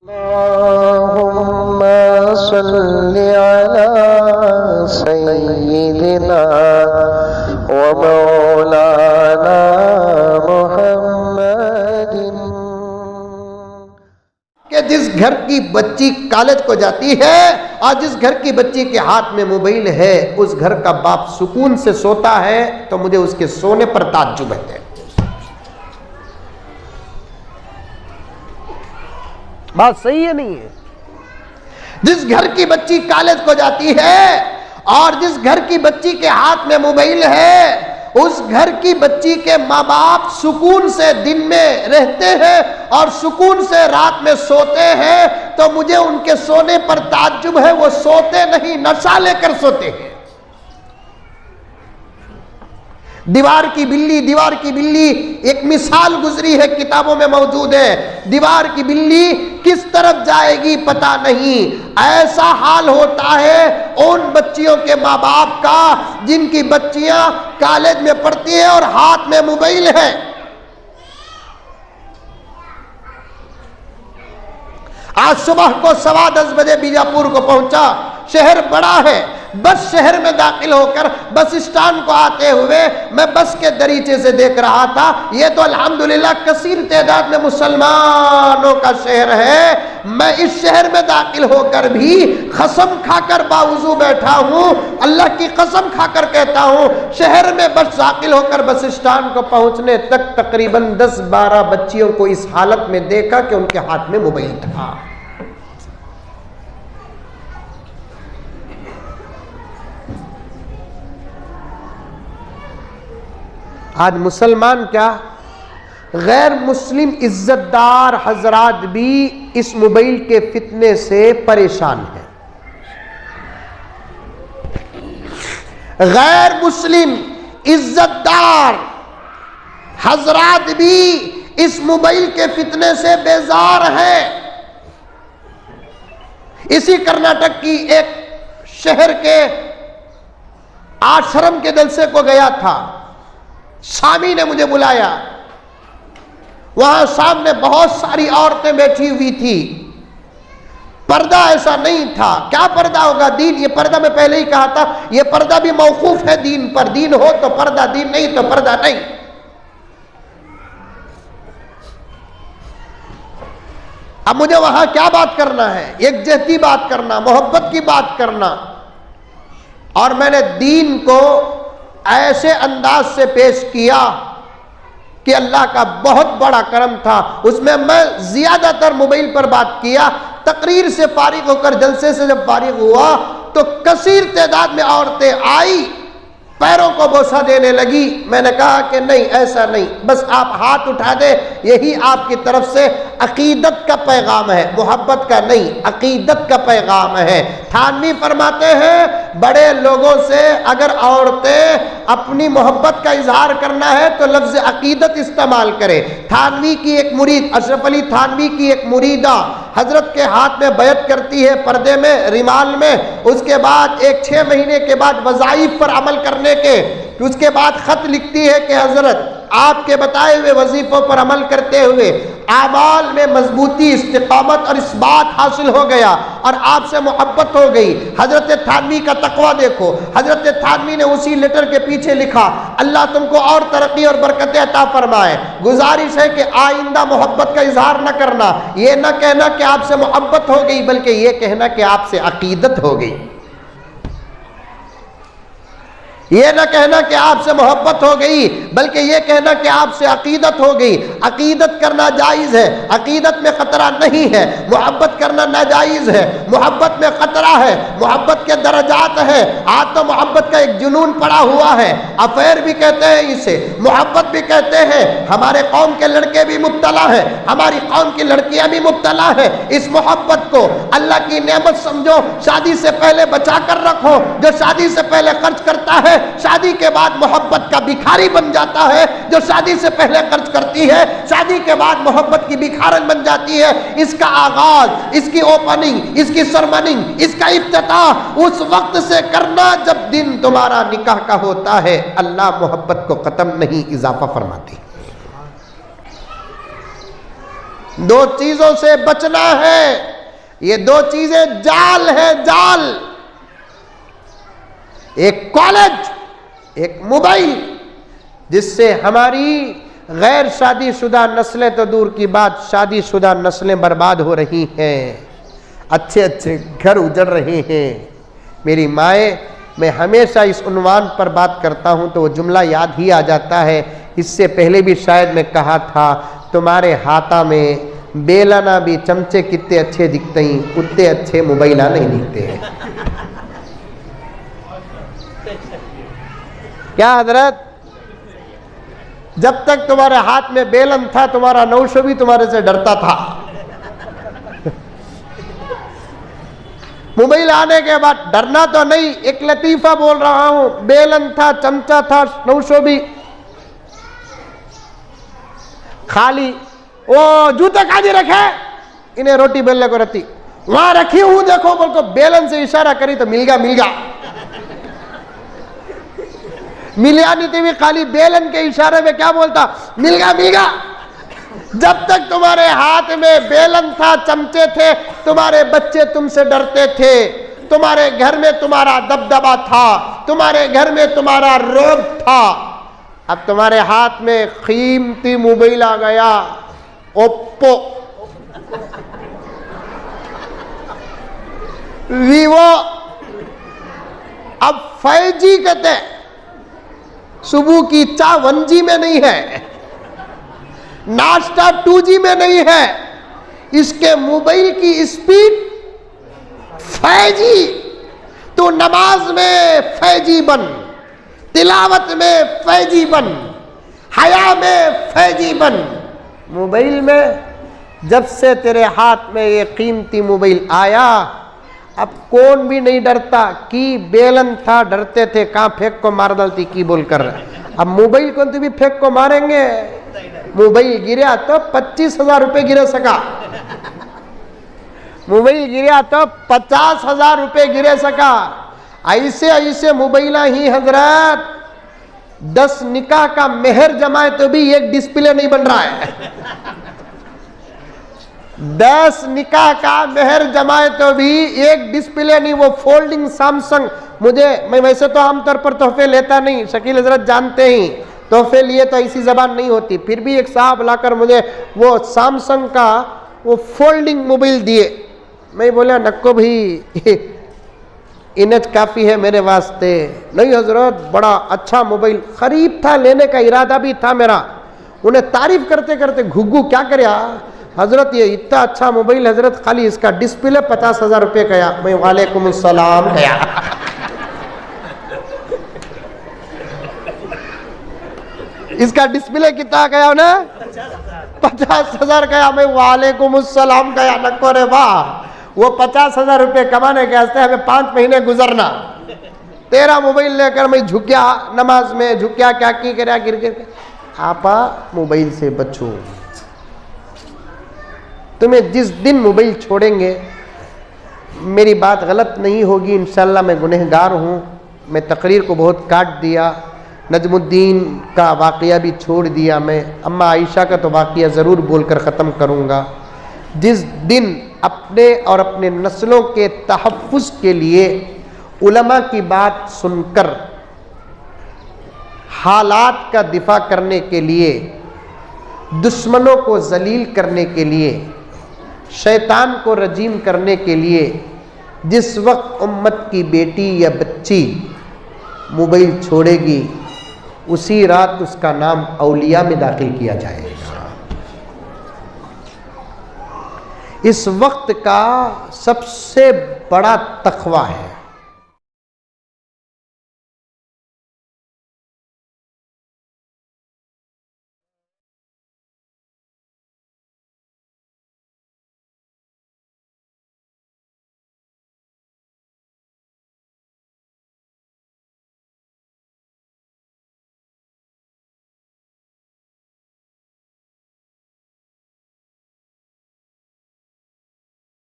अल्लाहुम्मा सल्लि अला सय्यिदिना व मौलाना मुहम्मदिन। कि जिस घर की बच्ची कॉलेज को जाती है और जिस घर की बच्ची के हाथ में मोबाइल है, उस घर का बाप सुकून से सोता है तो मुझे उसके सोने पर ताज्जुब है। बात सही है नहीं है? जिस घर की बच्ची कॉलेज को जाती है और जिस घर की बच्ची के हाथ में मोबाइल है, उस घर की बच्ची के माँ बाप सुकून से दिन में रहते हैं और सुकून से रात में सोते हैं, तो मुझे उनके सोने पर ताज्जुब है। वो सोते नहीं, नशा लेकर सोते हैं। दीवार की बिल्ली एक मिसाल गुजरी है, किताबों में मौजूद है। दीवार की बिल्ली किस तरफ जाएगी पता नहीं। ऐसा हाल होता है उन बच्चियों के माँ बाप का जिनकी बच्चियां कॉलेज में पढ़ती हैं और हाथ में मोबाइल है। आज सुबह को 10:15 बजे बीजापुर को पहुंचा। शहर बड़ा है। बस शहर में दाखिल होकर बस स्टैंड को आते हुए मैं बस के दरीचे से देख रहा था। ये तो अल्हम्दुलिल्लाह कसीर तादाद में मुसलमानों का शहर है। मैं इस शहर में दाखिल होकर भी कसम खाकर बावजू बैठा हूँ। अल्लाह की कसम खाकर कहता हूँ, शहर में बस दाखिल होकर बस स्टैंड को पहुंचने तक तकरीबन 10-12 बच्चियों को इस हालत में देखा कि उनके हाथ में मोबाइल था। आज मुसलमान क्या, गैर मुस्लिम इज्जतदार हजरात भी इस मोबाइल के फितने से परेशान हैं। गैर मुस्लिम इज्जतदार हजरात भी इस मोबाइल के फितने से बेजार हैं। इसी कर्नाटक की एक शहर के आश्रम के जलसे को गया था। स्वामी ने मुझे बुलाया। वहां सामने बहुत सारी औरतें बैठी हुई थी। पर्दा ऐसा नहीं था। क्या पर्दा होगा? दीन। ये पर्दा मैं पहले ही कहा था, ये पर्दा भी मौकूफ है दीन पर। दीन हो तो पर्दा, दीन नहीं तो पर्दा नहीं। अब मुझे वहां क्या बात करना है? एकजहती बात करना, मोहब्बत की बात करना। और मैंने दीन को ऐसे अंदाज से पेश किया कि अल्लाह का बहुत बड़ा करम था। उसमें मैं ज्यादातर मोबाइल पर बात किया। तकरीर से फारिग होकर जलसे से जब फारिग हुआ तो कसीर तादाद में औरतें आई, पैरों को बोसा देने लगी। मैंने कहा कि नहीं, ऐसा नहीं, बस आप हाथ उठा दे, यही आपकी तरफ से अकीदत का पैगाम है, मोहब्बत का नहीं, अकीदत का पैगाम है। थानवी फरमाते हैं, बड़े लोगों से अगर औरतें अपनी मोहब्बत का इजहार करना है तो लफ्ज अकीदत इस्तेमाल करें। थानवी की एक मुरीद, अशरफ अली थानवी की एक मुरीदा हजरत के हाथ में बैत करती है, पर्दे में, रिमाल में। उसके बाद एक 6 महीने के बाद वज़ाइफ पर अमल करने के, उसके बाद खत लिखती है कि हजरत आपके बताए हुए वजीफों पर अमल करते हुए आमाल में मजबूती, इस्तिकामत और इस्बात हासिल हो गया और आपसे मोहब्बत हो गई। हजरत थानवी का तकवा देखो। हजरत थानवी ने उसी लेटर के पीछे लिखा, अल्लाह तुमको और तरक्की और बरकतें अता फरमाए। गुजारिश है कि आइंदा मोहब्बत का इजहार न करना। ये न कहना कि आपसे मोहब्बत हो गई, बल्कि ये कहना कि आपसे अकीदत हो गई। ये न कहना कि आपसे मोहब्बत हो गई, बल्कि ये कहना कि आपसे अकीदत हो गई। अकीदत करना जायज़ है, अकीदत में खतरा नहीं है। मोहब्बत करना नाजायज़ है, मोहब्बत में खतरा है। मोहब्बत के दर्जात है। आज तो मोहब्बत का एक जुनून पड़ा हुआ है। अफेयर भी कहते हैं इसे, मोहब्बत भी कहते हैं। हमारे कौम के लड़के भी मुब्तला हैं, हमारी कौम की लड़कियां भी मुब्तला हैं। इस मोहब्बत को अल्लाह की नेमत समझो। शादी से पहले बचा कर रखो। जो शादी से पहले खर्च करता है, शादी के बाद मोहब्बत का भिखारी बन जाता है। जो शादी से पहले खर्च करती है, शादी के बाद मोहब्बत की भिखारन बन जाती है। इसका आगाज, इसकी ओपनिंग, इसकी सरमनिंग, इसका इफ्तिताह उस वक्त से करना जब दिन तुम्हारा निकाह का होता है। अल्लाह मोहब्बत को खत्म नहीं, इजाफा फरमाती। दो चीजों से बचना है। ये दो चीजें जाल है, जाल। एक कॉलेज, एक मोबाइल, जिससे हमारी गैर शादीशुदा नस्लें तो दूर की बात, शादीशुदा नस्लें बर्बाद हो रही हैं, अच्छे अच्छे घर उजड़ रहे हैं। मेरी माए, मैं हमेशा इस उन्वान पर बात करता हूं तो वो जुमला याद ही आ जाता है। इससे पहले भी शायद मैं कहा था, तुम्हारे हाथा में बेलाना भी चमचे कितने अच्छे दिखते हैं, उतने अच्छे मोबाइला नहीं दिखते हैं। क्या हजरत, जब तक तुम्हारे हाथ में बेलन था तुम्हारा नौशो भी तुम्हारे से डरता था। मोबाइल आने के बाद डरना तो नहीं, एक लतीफा बोल रहा हूं, बेलन था, चमचा था, नौशो भी खाली। वो जूते काजी रखे, इन्हें रोटी बेलने को रहती, वहां रखी हूं देखो बोल को बेलन से इशारा करी तो मिल गया, मिल गया। मिलिया नहीं थी, खाली बेलन के इशारे में क्या बोलता, मिल गया, मिल गया। जब तक तुम्हारे हाथ में बेलन था, चमचे थे, तुम्हारे बच्चे तुमसे डरते थे, तुम्हारे घर में तुम्हारा दबदबा था, तुम्हारे घर में तुम्हारा रोब था। अब तुम्हारे हाथ में कीमती मोबाइल आ गया, ओप्पो, वीवो, अब 5G कहते हैं। सुबह की चाय 1G में नहीं है, नाश्ता 2G में नहीं है, इसके मोबाइल की स्पीड 5G। तो नमाज में 5G बन, तिलावत में 5G बन, हया में 5G बन। मोबाइल में जब से तेरे हाथ में ये कीमती मोबाइल आया, अब कौन भी नहीं डरता कि बेलन था, डरते थे कहां फेंक को मार डालती की बोलकर। अब मोबाइल कौन भी फेंक को मारेंगे। मोबाइल गिरा तो 25,000 रुपए गिरे सका, मोबाइल गिरा तो 50,000 रुपए गिरे सका। ऐसे ऐसे मोबाइल ही हजरत 10 निकाह का मेहर जमाए तो भी एक डिस्प्ले नहीं बन रहा है। 10 निकाह का मेहर जमाए तो भी एक डिस्प्ले नहीं। वो फोल्डिंग सैमसंग, मैं वैसे तो आमतौर पर तोहफे लेता नहीं, शकील हजरत जानते ही, तोहफे लिए तो ऐसी जबान नहीं होती। फिर भी एक साहब लाकर मुझे वो सैमसंग का वो फोल्डिंग मोबाइल दिए। मैं बोला नक्को भाई इनज काफ़ी है मेरे वास्ते। नहीं हजरत, बड़ा अच्छा मोबाइल खरीद था, लेने का इरादा भी था मेरा। उन्हें तारीफ करते करते घुग्गू क्या करे हजरत, ये इतना अच्छा मोबाइल हजरत, खाली इसका डिस्प्ले 50,000 रुपये का। मैं वालेकुम अस्सलाम गया। इसका डिस्प्ले कितना गया ना, 50,000 गया। मैं वालेकुम अस्सलाम गया। नको रे वाह, वो 50,000 रुपये कमाने के वास्ते हमें 5 महीने गुजरना। तेरा मोबाइल लेकर मैं झुकिया, नमाज में झुकिया, क्या की कर गिर गिर। आपा मोबाइल से बचो। तुम्हें जिस दिन मोबाइल छोड़ेंगे, मेरी बात गलत नहीं होगी इंशाल्लाह, मैं गुनहगार हूँ। मैं तकरीर को बहुत काट दिया, नजमुद्दीन का वाक़या भी छोड़ दिया। मैं अम्मा आयशा का तो वाक़या ज़रूर बोलकर ख़त्म करूँगा। जिस दिन अपने और अपने नस्लों के तहफ़्फ़ुज़ के लिए उलमा की बात सुनकर हालात का दिफा करने के लिए, दुश्मनों को जलील करने के लिए, शैतान को रजीम करने के लिए, जिस वक्त उम्मत की बेटी या बच्ची मोबाइल छोड़ेगी, उसी रात उसका नाम औलिया में दाखिल किया जाएगा। इस वक्त का सबसे बड़ा तकवा है